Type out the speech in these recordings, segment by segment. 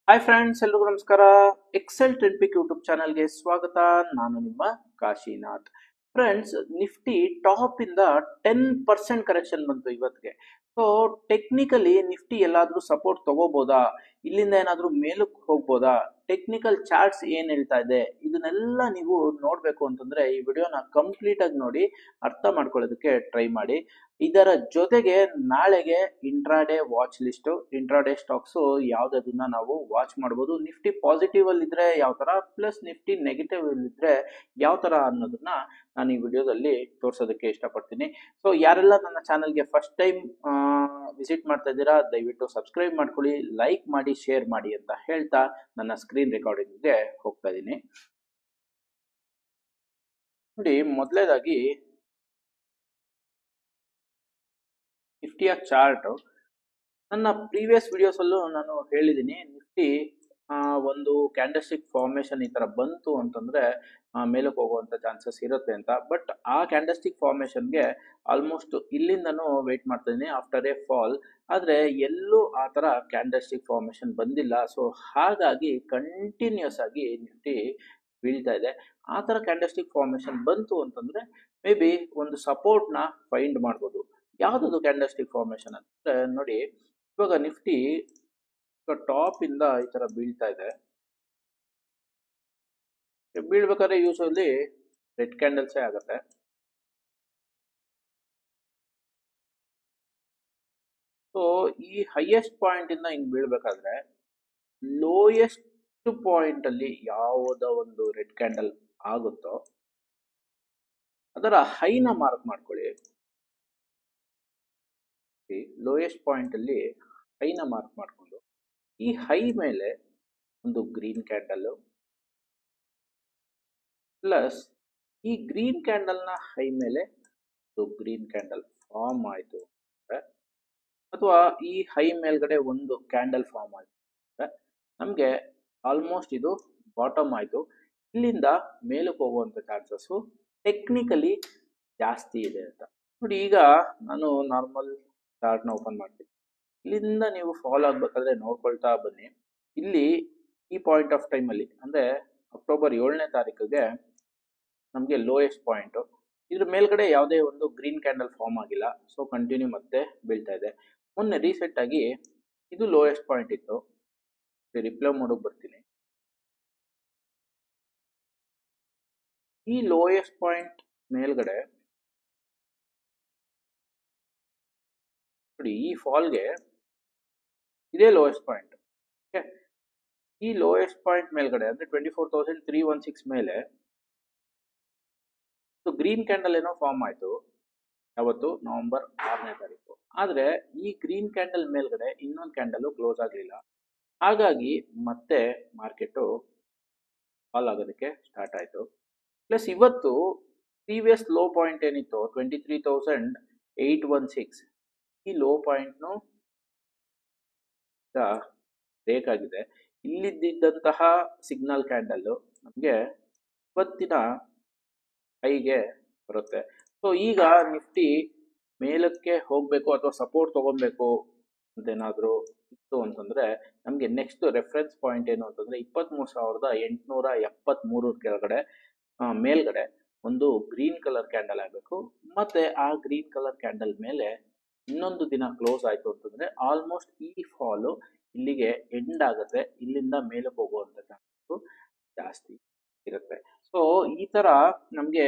Hi friends, ಎಲ್ರಿಗೂ ನಮಸ್ಕಾರ. Excel trend ಪಿಕ್ YouTube ಚಾನಲ್ಗೆ ಸ್ವಾಗತ. ನಾನು ನಿಮ್ಮ ಕಾಶಿನಾಥ್. ಫ್ರೆಂಡ್ಸ್, ನಿಫ್ಟಿ ಟಾಪ್ ಇಂದ 10% ಕರೆಕ್ಷನ್ ಬಂತು ಇವತ್ತಿಗೆ. ಸೊ ಟೆಕ್ನಿಕಲಿ ನಿಫ್ಟಿ ಎಲ್ಲಾದ್ರೂ ಸಪೋರ್ಟ್ ತಗೋಬೋದಾ, ಇಲ್ಲಿಂದ ಏನಾದ್ರೂ ಮೇಲಕ್ಕೆ ಹೋಗ್ಬೋದಾ, ಟೆಕ್ನಿಕಲ್ ಚಾರ್ಟ್ಸ್ ಏನ್ ಹೇಳ್ತಾ ಇದೆ, ಇದನ್ನೆಲ್ಲ ನೀವು ನೋಡ್ಬೇಕು ಅಂತಂದ್ರೆ ಈ ವಿಡಿಯೋನ ಕಂಪ್ಲೀಟ್ ಆಗಿ ನೋಡಿ ಅರ್ಥ ಮಾಡ್ಕೊಳ್ಳೋದಕ್ಕೆ ಟ್ರೈ ಮಾಡಿ. ಇದರ ಜೊತೆಗೆ ನಾಳೆಗೆ intraday watch list, intraday stocks ಯಾವ್ದನ್ನ ನಾವು ವಾಚ್ ಮಾಡಬಹುದು, ನಿಫ್ಟಿ ಪಾಸಿಟಿವ್ ಅಲ್ಲಿ ಇದ್ರೆ ಯಾವ ತರ, ಪ್ಲಸ್ ನಿಫ್ಟಿ ನೆಗೆಟಿವ್ ಅಲ್ಲಿ ಇದ್ರೆ ಯಾವ ತರ ಅನ್ನೋದನ್ನ ನಾನು ಈ ವಿಡಿಯೋದಲ್ಲಿ ತೋರ್ಸೋದಕ್ಕೆ ಇಷ್ಟಪಡ್ತೀನಿ. ಸೊ ಯಾರೆಲ್ಲ ನನ್ನ ಚಾನಲ್ಗೆ ಫಸ್ಟ್ ಟೈಮ್ ವಿಸಿಟ್ ಮಾಡ್ತಾ ಇದ್ದೀರಾ, ದಯವಿಟ್ಟು ಸಬ್ಸ್ಕ್ರೈಬ್ ಮಾಡ್ಕೊಳ್ಳಿ, ಲೈಕ್ ಮಾಡಿ, ಶೇರ್ ಮಾಡಿ ಅಂತ ಹೇಳ್ತಾ ನನ್ನ ಸ್ಕ್ರೀನ್ ರೆಕಾರ್ಡಿಂಗ್ಗೆ ಹೋಗ್ತಾ ಇದ್ದೀನಿ. ನೋಡಿ, ಮೊದಲೇದಾಗಿ ನಿಫ್ಟಿಯ ಚಾರ್ಟ್ ನನ್ನ ಪ್ರೀವಿಯಸ್ ವಿಡಿಯೋಸ್ ಅಲ್ಲೂ ನಾನು ಹೇಳಿದ್ದೀನಿ. ನಿಫ್ಟಿ ಒಂದು ಕ್ಯಾಂಡಲ್ಸ್ಟಿಕ್ ಫಾರ್ಮೇಶನ್ ಈ ತರ ಬಂತು ಅಂತಂದ್ರೆ ಮೇಲಕ್ಕೆ ಹೋಗುವಂತ ಚಾನ್ಸಸ್ ಇರುತ್ತೆ ಅಂತ. ಬಟ್ ಆ ಕ್ಯಾಂಡಲ್ಸ್ಟಿಕ್ ಫಾರ್ಮೇಶನ್ಗೆ ಆಲ್ಮೋಸ್ಟ್ ಇಲ್ಲಿಂದನೂ ವೇಟ್ ಮಾಡ್ತಾ ಇದ್ದೀನಿ ಆಫ್ಟರ್ ಎ ಫಾಲ್. ಆದ್ರೆ ಎಲ್ಲೂ ಆ ತರ ಕ್ಯಾಂಡಲ್ಸ್ಟಿಕ್ ಫಾರ್ಮೇಶನ್ ಬಂದಿಲ್ಲ. ಸೊ ಹಾಗಾಗಿ ಕಂಟಿನ್ಯೂಸ್ ಆಗಿ ನಿಫ್ಟಿ ಬೀಳ್ತಾ ಇದೆ. ಆ ತರ ಕ್ಯಾಂಡಲ್ಸ್ಟಿಕ್ ಫಾರ್ಮೇಶನ್ ಬಂತು ಅಂತಂದ್ರೆ ಮೇ ಬಿ ಒಂದು ಸಪೋರ್ಟ್ ನ ಫೈಂಡ್ ಮಾಡ್ಬೋದು. ಯಾವ್ದು ಕ್ಯಾಂಡಲ್ಸ್ಟಿಕ್ ಫಾರ್ಮೇಶನ್ ಅಂದ್ರೆ ನೋಡಿ, ಇವಾಗ ನಿಫ್ಟಿ ಟಾಪ್ ಇಂದ ಈ ತರ ಬೀಳ್ತಾ ಇದೆ. ಬೀಳ್ಬೇಕಾದ್ರೆ ಯೂಶಲಿ ರೆಡ್ ಕ್ಯಾಂಡಲ್ಸೇ ಆಗತ್ತೆ. ಸೊ ಈ ಹೈಯೆಸ್ಟ್ ಪಾಯಿಂಟ್ ಇಂದ ಹಿಂಗ್ ಬೀಳ್ಬೇಕಾದ್ರೆ ಲೋಯೆಸ್ಟ್ ಪಾಯಿಂಟ್ ಅಲ್ಲಿ ಯಾವುದೋ ಒಂದು ರೆಡ್ ಕ್ಯಾಂಡಲ್ ಆಗುತ್ತೋ ಅದರ ಹೈನ ಮಾರ್ಕ್ ಮಾಡ್ಕೊಳ್ಳಿ. ಲೋಯೆಸ್ಟ್ ಪಾಯಿಂಟ್ ಅಲ್ಲಿ ಹೈನ ಮಾರ್ಕ್ ಮಾಡ್ಕೊಂಡು ಈ ಹೈ ಮೇಲೆ ಒಂದು ಗ್ರೀನ್ ಕ್ಯಾಂಡಲ್ ಪ್ಲಸ್ ಈ ಗ್ರೀನ್ ಕ್ಯಾಂಡಲ್ ನ ಹೈ ಮೇಲೆ ಒಂದು ಗ್ರೀನ್ ಕ್ಯಾಂಡಲ್ ಫಾರ್ಮ್ ಆಯ್ತು ಅಥವಾ ಈ ಹೈ ಮೇಲ್ಗಡೆ ಒಂದು ಕ್ಯಾಂಡಲ್ ಫಾರ್ಮ್ ಆಯ್ತು ಅಂದ್ರೆ ನಮ್ಗೆ ಆಲ್ಮೋಸ್ಟ್ ಇದು ಬಾಟಮ್ ಆಯ್ತು. ಇಲ್ಲಿಂದ ಮೇಲಕ್ಕೆ ಹೋಗುವಂತ ಚಾನ್ಸಸ್ ಟೆಕ್ನಿಕಲಿ ಜಾಸ್ತಿ ಇದೆ ಅಂತ ನೋಡಿ. ಈಗ ನಾನು ನಾರ್ಮಲ್ ಚಾರ್ಟ್ ನ ಓಪನ್ ಮಾಡ್ತೀನಿ. ಇಲ್ಲಿಂದ ನೀವು ಫಾಲೋ ಆಗ್ಬೇಕಾದ್ರೆ ನೋಡ್ಕೊಳ್ತಾ ಬನ್ನಿ. ಇಲ್ಲಿ ಈ ಪಾಯಿಂಟ್ ಆಫ್ ಟೈಮ್ ಅಲ್ಲಿ ಅಂದ್ರೆ ಅಕ್ಟೋಬರ್ 7ನೇ ತಾರೀಕಿಗೆ ನಮ್ಗೆ ಲೋಯೆಸ್ಟ್ ಪಾಯಿಂಟ್. ಇದ್ರ ಮೇಲ್ಗಡೆ ಯಾವುದೇ ಒಂದು ಗ್ರೀನ್ ಕ್ಯಾಂಡಲ್ ಫಾರ್ಮ್ ಆಗಿಲ್ಲ. ಸೊ ಕಂಟಿನ್ಯೂ ಮತ್ತೆ ಬೀಳ್ತಾ ಇದೆ. ಮೊನ್ನೆ ರೀಸೆಂಟ್ ಆಗಿ ಇದು ಲೋಯೆಸ್ಟ್ ಪಾಯಿಂಟ್ ಇತ್ತು. ರಿಪ್ಲೈ ಮಾಡೋಕ್ ಬರ್ತೀನಿ. ಈ ಲೋಯೆಸ್ಟ್ ಪಾಯಿಂಟ್ ಮೇಲ್ಗಡೆ ನೋಡಿ, ಈ ಫಾಲ್ಗೆ ಇದೇ ಲೋಯೆಸ್ಟ್ ಪಾಯಿಂಟ್. ಈ ಲೋಯೆಸ್ಟ್ ಪಾಯಿಂಟ್ ಮೇಲ್ಗಡೆ ಅಂದ್ರೆ 24,316 ಮೇಲೆ ಗ್ರೀನ್ ಕ್ಯಾಂಡಲ್ ಏನೋ ಫಾರ್ಮ್ ಆಯ್ತು ಯಾವತ್ತು, ನವೆಂಬರ್ 6ನೇ ತಾರೀಕು. ಆದ್ರೆ ಈ ಗ್ರೀನ್ ಕ್ಯಾಂಡಲ್ ಮೇಲ್ಗಡೆ ಇನ್ನೊಂದು ಕ್ಯಾಂಡಲ್ ಕ್ಲೋಸ್ ಆಗಲಿಲ್ಲ. ಹಾಗಾಗಿ ಮತ್ತೆ ಮಾರ್ಕೆಟ್ ಫಾಲ್ ಆಗೋದಕ್ಕೆ ಸ್ಟಾರ್ಟ್ ಆಯ್ತು. ಪ್ಲಸ್ ಇವತ್ತು ಪ್ರೀವಿಯಸ್ ಲೋ ಪಾಯಿಂಟ್ ಏನಿತ್ತು 23,816, ಈ ಲೋ ಪಾಯಿಂಟ್ನು ಬ್ರೇಕ್ ಆಗಿದೆ. ಇಲ್ಲಿದ್ದಂತಹ ಸಿಗ್ನಲ್ ಕ್ಯಾಂಡಲ್ ನಮಗೆ ಇವತ್ತಿನ ಹೈಗೆ ಬರುತ್ತೆ. ಸೊ ಈಗ ನಿಫ್ಟಿ ಮೇಲಕ್ಕೆ ಹೋಗ್ಬೇಕು ಅಥವಾ ಸಪೋರ್ಟ್ ತಗೊಬೇಕು ಅಂತೇನಾದ್ರೂ ಇತ್ತು ಅಂತಂದ್ರೆ ನಮ್ಗೆ ನೆಕ್ಸ್ಟ್ ರೆಫರೆನ್ಸ್ ಪಾಯಿಂಟ್ ಏನು ಅಂತಂದ್ರೆ 23,873 ಕೆಳಗಡೆ ಮೇಲ್ಗಡೆ ಒಂದು ಗ್ರೀನ್ ಕಲರ್ ಕ್ಯಾಂಡಲ್ ಆಗಬೇಕು. ಮತ್ತೆ ಆ ಗ್ರೀನ್ ಕಲರ್ ಕ್ಯಾಂಡಲ್ ಮೇಲೆ ಇನ್ನೊಂದು ದಿನ ಕ್ಲೋಸ್ ಆಯ್ತು ಅಂತಂದ್ರೆ ಆಲ್ಮೋಸ್ಟ್ ಈ ಫಾಲು ಇಲ್ಲಿಗೆ ಎಂಡ್ ಆಗುತ್ತೆ. ಇಲ್ಲಿಂದ ಮೇಲಕ್ಕೆ ಹೋಗುವಂತ ಚಾನ್ಸಸ್ ಜಾಸ್ತಿ ಇರುತ್ತೆ. ಸೊ ಈ ತರ ನಮ್ಗೆ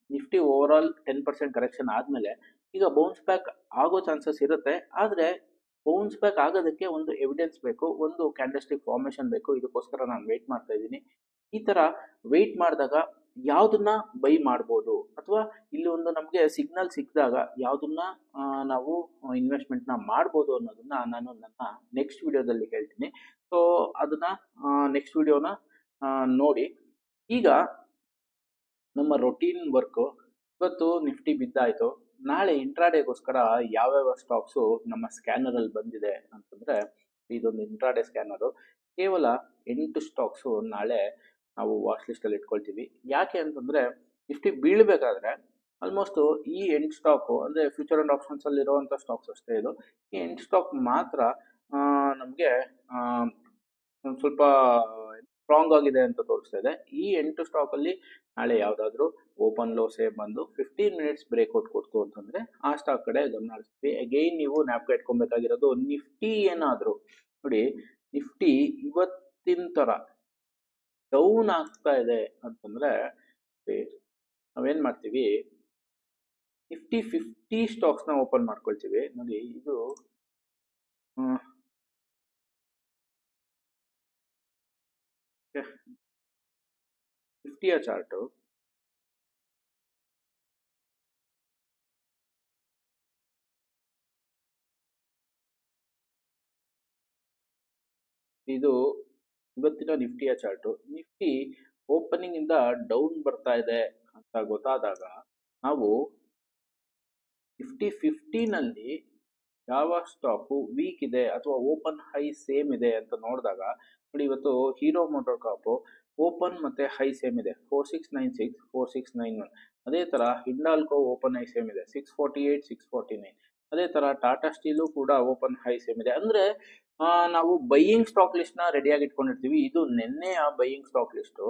ನಿಫ್ಟಿ ಓವರ್ ಆಲ್ 10% ಕರೆಕ್ಷನ್ ಆದ್ಮೇಲೆ ಈಗ ಬೌನ್ಸ್ ಬ್ಯಾಕ್ ಆಗೋ ಚಾನ್ಸಸ್ ಇರುತ್ತೆ. ಆದ್ರೆ ಬೌನ್ಸ್ ಬ್ಯಾಕ್ ಆಗೋದಕ್ಕೆ ಒಂದು ಎವಿಡೆನ್ಸ್ ಬೇಕು, ಒಂದು ಕ್ಯಾಂಡಲ್ಸ್ಟಿಕ್ ಫಾರ್ಮೇಶನ್ ಬೇಕು. ಇದಕ್ಕೋಸ್ಕರ ನಾನು ವೇಟ್ ಮಾಡ್ತಾ ಇದ್ದೀನಿ. ಈ ತರ ವೇಟ್ ಮಾಡಿದಾಗ ಯಾವ್ದನ್ನ ಬೈ ಮಾಡ್ಬೋದು ಅಥವಾ ಇಲ್ಲಿ ಒಂದು ನಮ್ಗೆ ಸಿಗ್ನಲ್ ಸಿಕ್ಕಿದಾಗ ಯಾವ್ದನ್ನ ನಾವು ಇನ್ವೆಸ್ಟ್ಮೆಂಟ್ ನ ಮಾಡ್ಬೋದು ಅನ್ನೋದನ್ನ ನಾನು ನನ್ನ ನೆಕ್ಸ್ಟ್ ವಿಡಿಯೋದಲ್ಲಿ ಹೇಳ್ತೀನಿ. ಸೊ ಅದನ್ನ ನೆಕ್ಸ್ಟ್ ವಿಡಿಯೋನ ನೋಡಿ. ಈಗ ನಮ್ಮ ರೊಟೀನ್ ವರ್ಕ್, ಇವತ್ತು ನಿಫ್ಟಿ ಬಿದ್ದಾಯ್ತು. ನಾಳೆ ಇಂಟ್ರಾಡೇಗೋಸ್ಕರ ಯಾವ್ಯಾವ ಸ್ಟಾಕ್ಸು ನಮ್ಮ ಸ್ಕ್ಯಾನರ್ ಅಲ್ಲಿ ಬಂದಿದೆ ಅಂತಂದ್ರೆ ಇದೊಂದು ಇಂಟ್ರಾಡೇ ಸ್ಕ್ಯಾನರು. ಕೇವಲ 8 ಸ್ಟಾಕ್ಸು ನಾಳೆ ನಾವು ವಾಚ್ ಲಿಸ್ಟ್ ಅಲ್ಲಿ ಇಟ್ಕೊಳ್ತೀವಿ. ಯಾಕೆ ಅಂತಂದ್ರೆ ನಿಫ್ಟಿ ಬೀಳ್ಬೇಕಾದ್ರೆ ಆಲ್ಮೋಸ್ಟ್ ಈ 8 ಸ್ಟಾಕ್ ಅಂದ್ರೆ ಫ್ಯೂಚರ್ ಅಂಡ್ ಆಪ್ಷನ್ಸ್ ಅಲ್ಲಿ ಇರುವಂತ ಸ್ಟಾಕ್ಸ್ ಅಷ್ಟೇ ಇದು. ಈ 8 ಸ್ಟಾಕ್ ಮಾತ್ರ ನಮ್ಗೆ ಒಂದು ಸ್ವಲ್ಪ ಸ್ಟ್ರಾಂಗ್ ಆಗಿದೆ ಅಂತ ತೋರಿಸ್ತಾ ಇದೆ. ಈ 8 ಸ್ಟಾಕ್ ಅಲ್ಲಿ ನಾಳೆ ಯಾವ್ದಾದ್ರು ಓಪನ್ ಲೋ ಸೇಮ್ ಬಂದು 15 ಮಿನಿಟ್ಸ್ ಬ್ರೇಕ್ಔಟ್ ಕೊಡ್ತು ಅಂತಂದ್ರೆ ಆ ಸ್ಟಾಕ್ ಕಡೆ ಗಮನ ಹರಿಸ್ತೀವಿ. ಅಗೈನ್ ನೀವು ಜ್ಞಾಪಕ ಇಟ್ಕೊಬೇಕಾಗಿರೋದು ನಿಫ್ಟಿ ಏನಾದ್ರು ನೋಡಿ, ನಿಫ್ಟಿ ಇವತ್ತಿನ ತರ ಡೌನ್ ಆಗ್ತಾ ಇದೆ ಅಂತಂದ್ರೆ ನಾವೇನ್ ಮಾಡ್ತೀವಿ, ನಿಫ್ಟಿ 50 ಸ್ಟಾಕ್ಸ್ ನ ಓಪನ್ ಮಾಡ್ಕೊಳ್ತೀವಿ. ನೋಡಿ ಇದು 50ಯ ಚಾರ್ಟ್. ಇದು ಇವತ್ತಿನ ನಿಫ್ಟಿಯ ಚಾರ್ಟ್. ನಿಫ್ಟಿ ಓಪನಿಂಗ್ ಇಂದ ಡೌನ್ ಬರ್ತಾ ಇದೆ ಅಂತ ಗೊತ್ತಾದಾಗ ನಾವು ನಿಫ್ಟಿ 15ನಲ್ಲಿ ಯಾವ ಸ್ಟಾಕು ವೀಕ್ ಇದೆ ಅಥವಾ ಓಪನ್ ಹೈ ಸೇಮ್ ಇದೆ ಅಂತ ನೋಡಿದಾಗ ನೋಡಿ, ಇವತ್ತು ಹೀರೋ ಮೋಟರ್ ಕಾಪ್ ಓಪನ್ ಮತ್ತೆ ಹೈ ಸೇಮ್ ಇದೆ 4696 4691. ಅದೇ ತರ ಹಿಂಡಾಲ್ಕೋ ಓಪನ್ ಹೈ ಸೇಮ್ ಇದೆ 648 649. ಅದೇ ತರ ಟಾಟಾ ಸ್ಟೀಲು ಕೂಡ ಓಪನ್ ಹೈ ಸೇಮ್ ಇದೆ. ಅಂದ್ರೆ ನಾವು ಬೈಯಿಂಗ್ ಸ್ಟಾಕ್ ಲಿಸ್ಟ್ ನ ರೆಡಿಯಾಗಿ ಇಟ್ಕೊಂಡಿರ್ತೀವಿ. ಇದು ನಿನ್ನೆಯ ಬೈಯಿಂಗ್ ಸ್ಟಾಕ್ ಲಿಸ್ಟ್.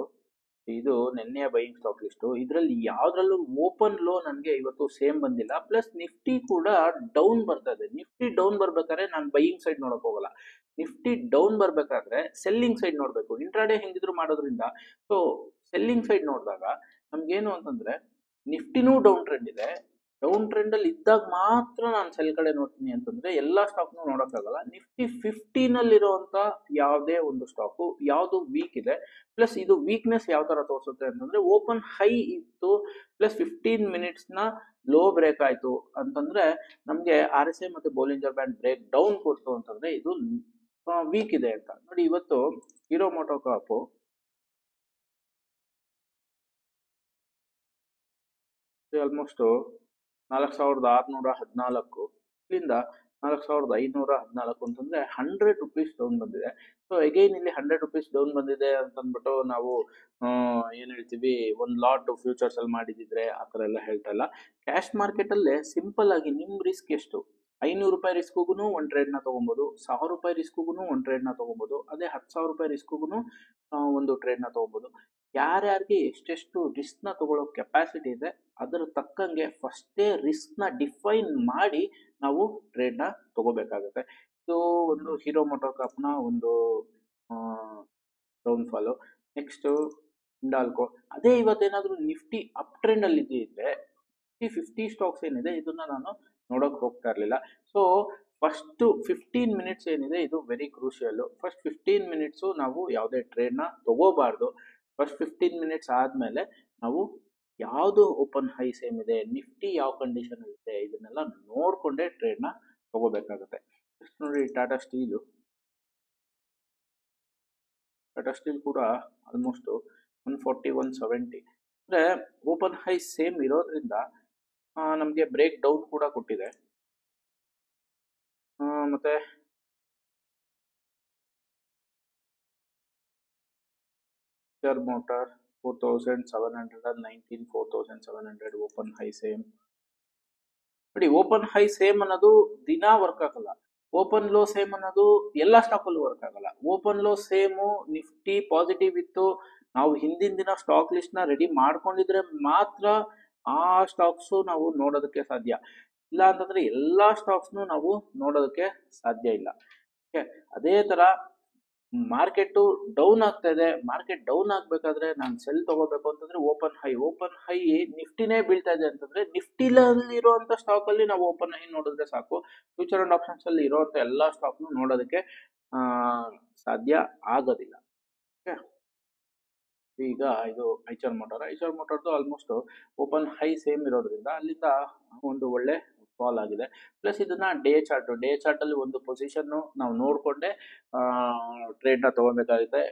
ಇದರಲ್ಲಿ ಯಾವ್ದ್ರಲ್ಲೂ ಓಪನ್ ಲೋ ನನಗೆ ಇವತ್ತು ಸೇಮ್ ಬಂದಿಲ್ಲ. ಪ್ಲಸ್ ನಿಫ್ಟಿ ಕೂಡ ಡೌನ್ ಬರ್ತಾ ಇದೆ. ನಿಫ್ಟಿ ಡೌನ್ ಬರ್ಬೇಕಾದ್ರೆ ನಾನು ಬೈಯಿಂಗ್ ಸೈಡ್ ನೋಡಕ್ ಹೋಗಲ್ಲ. ನಿಫ್ಟಿ ಡೌನ್ ಬರ್ಬೇಕಾದ್ರೆ ಸೆಲ್ಲಿಂಗ್ ಸೈಡ್ ನೋಡ್ಬೇಕು. ಇಂಟ್ರಾಡೇ ಹೆಂಗಿದ್ರು ಮಾಡೋದ್ರಿಂದ ಸೊ ಸೆಲ್ಲಿಂಗ್ ಸೈಡ್ ನೋಡಿದಾಗ ನಮ್ಗೇನು ಅಂತಂದ್ರೆ ನಿಫ್ಟಿನೂ ಡೌನ್ ಟ್ರೆಂಡ್ ಇದೆ. ಡೌನ್ ಟ್ರೆಂಡ್ ಅಲ್ಲಿ ಇದ್ದಾಗ ಮಾತ್ರ ನಾನು ಸೆಲ್ ಕಡೆ ನೋಡ್ತೀನಿ ಅಂತಂದ್ರೆ ಎಲ್ಲಾ ಸ್ಟಾಕ್ನು ನೋಡೋಕ್ಕಾಗಲ್ಲ. ನಿಫ್ಟಿ 15ನಲ್ಲಿರುವಂತ ಯಾವುದೇ ಒಂದು ಸ್ಟಾಕು ಯಾವುದು ವೀಕ್ ಇದೆ, ಪ್ಲಸ್ ಇದು ವೀಕ್ನೆಸ್ ಯಾವ ತರ ತೋರಿಸುತ್ತೆ ಅಂತಂದ್ರೆ ಓಪನ್ ಹೈ ಇತ್ತು ಪ್ಲಸ್ 15 ಮಿನಿಟ್ಸ್ ನ ಲೋ ಬ್ರೇಕ್ ಆಯ್ತು ಅಂತಂದ್ರೆ ನಮ್ಗೆ RSI ಮತ್ತೆ ಬೋಲಿಂಜರ್ ಬ್ಯಾಂಡ್ ಬ್ರೇಕ್ ಡೌನ್ ಕೊಡ್ತು ಅಂತಂದ್ರೆ ಇದು ವೀಕ್ ಇದೆ ಅಂತ. ನೋಡಿ ಇವತ್ತು ಹೀರೋ ಮೋಟೋ ಕಾಪ್ ಆಲ್ಮೋಸ್ಟ್ 4614, ಇಲ್ಲಿಂದ 4514 ಅಂತಂದ್ರೆ 100 ರುಪೀಸ್ ಡೌನ್ ಬಂದಿದೆ. ಸೊ ಅಗೈನ್ ಇಲ್ಲಿ 100 ರುಪೀಸ್ ಡೌನ್ ಬಂದಿದೆ ಅಂತ ಅಂದ್ಬಿಟ್ಟು ನಾವು ಏನ್ ಹೇಳ್ತೀವಿ, ಒಂದು ಲಾಟ್ ಫ್ಯೂಚರ್ಸ್ ಅಲ್ಲಿ ಮಾಡಿದಿದ್ರೆ ಆ ತರ ಎಲ್ಲ ಹೇಳ್ತಾ ಇಲ್ಲ. ಕ್ಯಾಶ್ ಮಾರ್ಕೆಟ್ ಅಲ್ಲೇ ಸಿಂಪಲ್ ಆಗಿ ನಿಮ್ ರಿಸ್ಕ್ ಎಷ್ಟು, 500 ರೂಪಾಯಿ ರಿಸ್ಕ್ಗೂ ಒಂದು ಟ್ರೇಡ್ ನ ತಗೊಬಹುದು, 1000 ರೂಪಾಯಿ ರಿಸ್ಕ್ಗೂ ಒಂದು ಟ್ರೇಡ್ ನ ತಗೊಬಹುದು, ಅದೇ 10,000 ರೂಪಾಯಿ ರಿಸ್ಕ್ಗೂ ಒಂದು ಟ್ರೇಡ್ ನ ತಗೊಬಹುದು. ಯಾರ್ಯಾರಿಗೆ ಎಷ್ಟೆಷ್ಟು ರಿಸ್ಕ್ ನ ತಗೊಳ್ಳೋ ಕೆಪಾಸಿಟಿ ಇದೆ ಅದರ ತಕ್ಕಂಗೆ ಫಸ್ಟೇ ರಿಸ್ಕ್ ನ ಡಿಫೈನ್ ಮಾಡಿ ನಾವು ಟ್ರೇಡ್ ನ ತಗೋಬೇಕಾಗುತ್ತೆ. ಇದು ಒಂದು ಹೀರೋ ಮೋಟೋ ಕಾಪ್ ನ ಒಂದು ಡೌನ್ ಫಾಲು. ನೆಕ್ಸ್ಟ್ ಹಿಂಡಾಲ್ಕೋ. ಅದೇ ಇವತ್ತೇನಾದ್ರೂ ನಿಫ್ಟಿ ಅಪ್ ಟ್ರೆಂಡ್ ಅಲ್ಲಿ ಇದ್ದಿದ್ರೆ 50 ಸ್ಟಾಕ್ಸ್ ಏನಿದೆ ಇದನ್ನ ನಾನು ನೋಡಕ್ ಹೋಗ್ತಾ ಇರ್ಲಿಲ್ಲ. ಸೊ ಫಸ್ಟ್ 15 ಮಿನಿಟ್ಸ್ ಏನಿದೆ ಇದು ವೆರಿ ಕ್ರೂಷಿಯಲ್. ಫಸ್ಟ್ 15 ಮಿನಿಟ್ಸ್ ನಾವು ಯಾವುದೇ ಟ್ರೇಡ್ ನ ತಗೋಬಾರ್ದು. ಫಸ್ಟ್ 15 ಮಿನಿಟ್ಸ್ ಆದ್ಮೇಲೆ ನಾವು ಯಾವುದು ಓಪನ್ ಹೈ ಸೇಮ್ ಇದೆ, ನಿಫ್ಟಿ ಯಾವ ಕಂಡೀಷನ್ ಇದೆ, ಇದನ್ನೆಲ್ಲ ನೋಡ್ಕೊಂಡೇ ಟ್ರೇಡ್ ನ ತಗೋಬೇಕಾಗುತ್ತೆ. ನೋಡಿ ಟಾಟಾ ಸ್ಟೀಲ್ ಕೂಡ ಆಲ್ಮೋಸ್ಟ್ 140 170 ಅಂದ್ರೆ ಓಪನ್ ಹೈ ಸೇಮ್ ಇರೋದ್ರಿಂದ ನಮ್ಗೆ ಬ್ರೇಕ್ ಡೌನ್ ಕೂಡ ಕೊಟ್ಟಿದೆ. ಮತ್ತೆ ಮೋಟಾರ್ 4719 4700 ಓಪನ್ ಹೈ ಸೇಮ್. ನೋಡಿ ಓಪನ್ ಹೈ ಸೇಮ್ ಅನ್ನೋದು ದಿನ ವರ್ಕ್ ಆಗಲ್ಲ. ಓಪನ್ ಲೋ ಸೇಮ್ ಅನ್ನೋದು ಎಲ್ಲಾ ಸ್ಟಾಕ್ ಅಲ್ಲೂ ವರ್ಕ್ ಆಗಲ್ಲ. Open low same Nifty positive ಇತ್ತು, ನಾವು ಹಿಂದಿನ ದಿನ ಸ್ಟಾಕ್ ಲಿಸ್ಟ್ ನ ರೆಡಿ ಮಾಡ್ಕೊಂಡಿದ್ರೆ ಮಾತ್ರ ಆ ಸ್ಟಾಕ್ಸ್ ನಾವು ನೋಡೋದಕ್ಕೆ ಸಾಧ್ಯ. ಇಲ್ಲ ಅಂತಂದ್ರೆ ಎಲ್ಲಾ ಸ್ಟಾಕ್ಸ್ ನಾವು ನೋಡೋದಕ್ಕೆ ಸಾಧ್ಯ ಇಲ್ಲ. ಅದೇ ತರ ಮಾರ್ಕೆಟ್ ಡೌನ್ ಆಗ್ತಾ ಇದೆ. ಮಾರ್ಕೆಟ್ ಡೌನ್ ಆಗ್ಬೇಕಾದ್ರೆ ನಾನು ಸೆಲ್ ತಗೋಬೇಕು ಅಂತಂದ್ರೆ ಓಪನ್ ಹೈ ನಿಫ್ಟಿನೇ ಬೀಳ್ತಾ ಇದೆ ಅಂತಂದ್ರೆ ನಿಫ್ಟಿಲಲ್ಲಿ ಇರುವಂತ ಸ್ಟಾಕ್ ಅಲ್ಲಿ ನಾವು ಓಪನ್ ಹೈ ನೋಡಿದ್ರೆ ಸಾಕು. ಫ್ಯೂಚರ್ ಅಂಡ್ ಆಪ್ಷನ್ಸ್ ಅಲ್ಲಿ ಇರುವಂತ ಎಲ್ಲಾ ಸ್ಟಾಕ್ ನೋಡೋದಕ್ಕೆ ಸಾಧ್ಯ ಆಗೋದಿಲ್ಲ. ಈಗ ಇದು ಐಚರ್ ಮೋಟಾರ್ದು ಆಲ್ಮೋಸ್ಟ್ ಓಪನ್ ಹೈ ಸೇಮ್ ಇರೋದ್ರಿಂದ ಅಲ್ಲಿಂದ ಒಂದು ಒಳ್ಳೆ ಫಾಲ್ ಆಗಿದೆ. ಪ್ಲಸ್ ಇದನ್ನ ಡೇ ಚಾರ್ಟ್ ಅಲ್ಲಿ ಒಂದು ಪೊಸಿಷನ್ ನಾವು ನೋಡ್ಕೊಂಡೆ ಟ್ರೇಡ್ ನ ತಗೋಬೇಕಾಗುತ್ತೆ.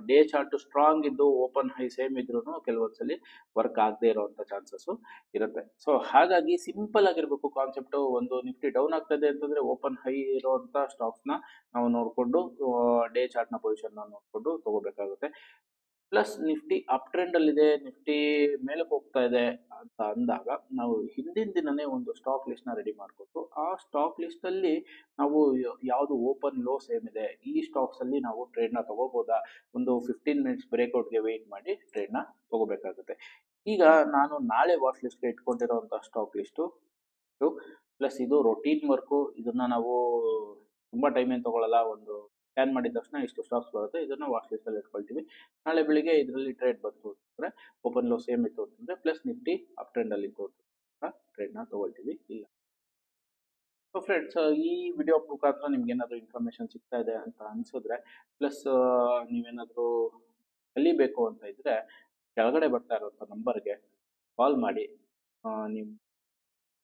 ಡೇ ಚಾರ್ಟ್ ಸ್ಟ್ರಾಂಗ್ ಇದ್ದು ಓಪನ್ ಹೈ ಸೇಮ್ ಇದ್ರು ಕೆಲವೊಂದ್ಸಲಿ ವರ್ಕ್ ಆಗದೆ ಇರುವಂತ ಚಾನ್ಸಸ್ ಇರುತ್ತೆ. ಸೊ ಹಾಗಾಗಿ ಸಿಂಪಲ್ ಆಗಿರ್ಬೇಕು ಕಾನ್ಸೆಪ್ಟ್. ಒಂದು ನಿಫ್ಟಿ ಡೌನ್ ಆಗ್ತದೆ ಅಂತಂದ್ರೆ ಓಪನ್ ಹೈ ಇರುವಂತ ಸ್ಟಾಕ್ಸ್ ನ ನಾವು ನೋಡ್ಕೊಂಡು ಡೇ ಚಾರ್ಟ್ ನ ಪೊಸಿಷನ್ ನೋಡ್ಕೊಂಡು ತಗೋಬೇಕಾಗುತ್ತೆ. ಪ್ಲಸ್ ನಿಫ್ಟಿ ಅಪ್ ಟ್ರೆಂಡಲ್ಲಿದೆ, ನಿಫ್ಟಿ ಮೇಲಕ್ಕೆ ಹೋಗ್ತಾ ಇದೆ ಅಂತ ಅಂದಾಗ ನಾವು ಹಿಂದಿನ ದಿನನೇ ಒಂದು ಸ್ಟಾಕ್ ಲಿಸ್ಟ್ನ ರೆಡಿ ಮಾಡಿಕೊಟ್ಟು ಆ ಸ್ಟಾಕ್ ಲಿಸ್ಟಲ್ಲಿ ನಾವು ಯಾವುದು ಓಪನ್ ಲೋ ಸೇಮ್ ಇದೆ ಈ ಸ್ಟಾಕ್ಸಲ್ಲಿ ನಾವು ಟ್ರೇಡ್ನ ತಗೋಬೋದಾ, ಒಂದು 15 ಮಿನಿಟ್ಸ್ ಬ್ರೇಕ್ಔಟ್ಗೆ ವೆಯ್ಟ್ ಮಾಡಿ ಟ್ರೇಡ್ನ ತಗೋಬೇಕಾಗುತ್ತೆ. ಈಗ ನಾನು ನಾಳೆ ವಾಚ್ ಲಿಸ್ಟ್ಗೆ ಇಟ್ಕೊಂಡಿರೋಂಥ ಸ್ಟಾಕ್ ಲಿಸ್ಟು ಪ್ಲಸ್ ಇದು ರೊಟೀನ್ ವರ್ಕು. ಇದನ್ನು ನಾವು ತುಂಬ ಟೈಮ್ ಏನು ತೊಗೊಳ್ಳಲ್ಲ, ಒಂದು ಸ್ಕ್ಯಾನ್ ಮಾಡಿದ ತಕ್ಷಣ ಇಷ್ಟು ಸ್ಟಾಕ್ಸ್ ಬರುತ್ತೆ, ಇದನ್ನು ವಾಚ್ ಲಿಸ್ಟಲ್ಲಿ ಇಟ್ಕೊಳ್ತೀವಿ. ನಾಳೆ ಬೆಳಿಗ್ಗೆ ಇದರಲ್ಲಿ ಟ್ರೇಡ್ ಬಂತು ಅಂತಂದರೆ ಓಪನ್ ಲೋ ಸೇಮ್ ಇತ್ತು ಅಂತಂದರೆ ಪ್ಲಸ್ ನಿಫ್ಟಿ ಅಪ್ ಟ್ರೆಂಡಲ್ಲಿ ಇತ್ತು ಅಂತ ಟ್ರೇಡ್ನ ತೊಗೊಳ್ತೀವಿ. ಇಲ್ಲ ಸೊ ಫ್ರೆಂಡ್ಸ್, ಈ ವಿಡಿಯೋ ಮುಖಾಂತರ ನಿಮ್ಗೆ ಏನಾದರೂ ಇನ್ಫಾರ್ಮೇಷನ್ ಸಿಗ್ತಾ ಇದೆ ಅಂತ ಅನಿಸಿದ್ರೆ, ಪ್ಲಸ್ ನೀವೇನಾದರೂ ಕಲಿಬೇಕು ಅಂತ ಇದ್ದರೆ ಕೆಳಗಡೆ ಬರ್ತಾ ಇರೋಂಥ ನಂಬರ್ಗೆ ಕಾಲ್ ಮಾಡಿ ನಿಮ್ಮ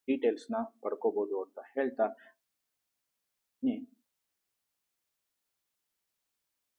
ಡೀಟೇಲ್ಸ್ನ ಪಡ್ಕೋಬೋದು ಅಂತ ಹೇಳ್ತಾ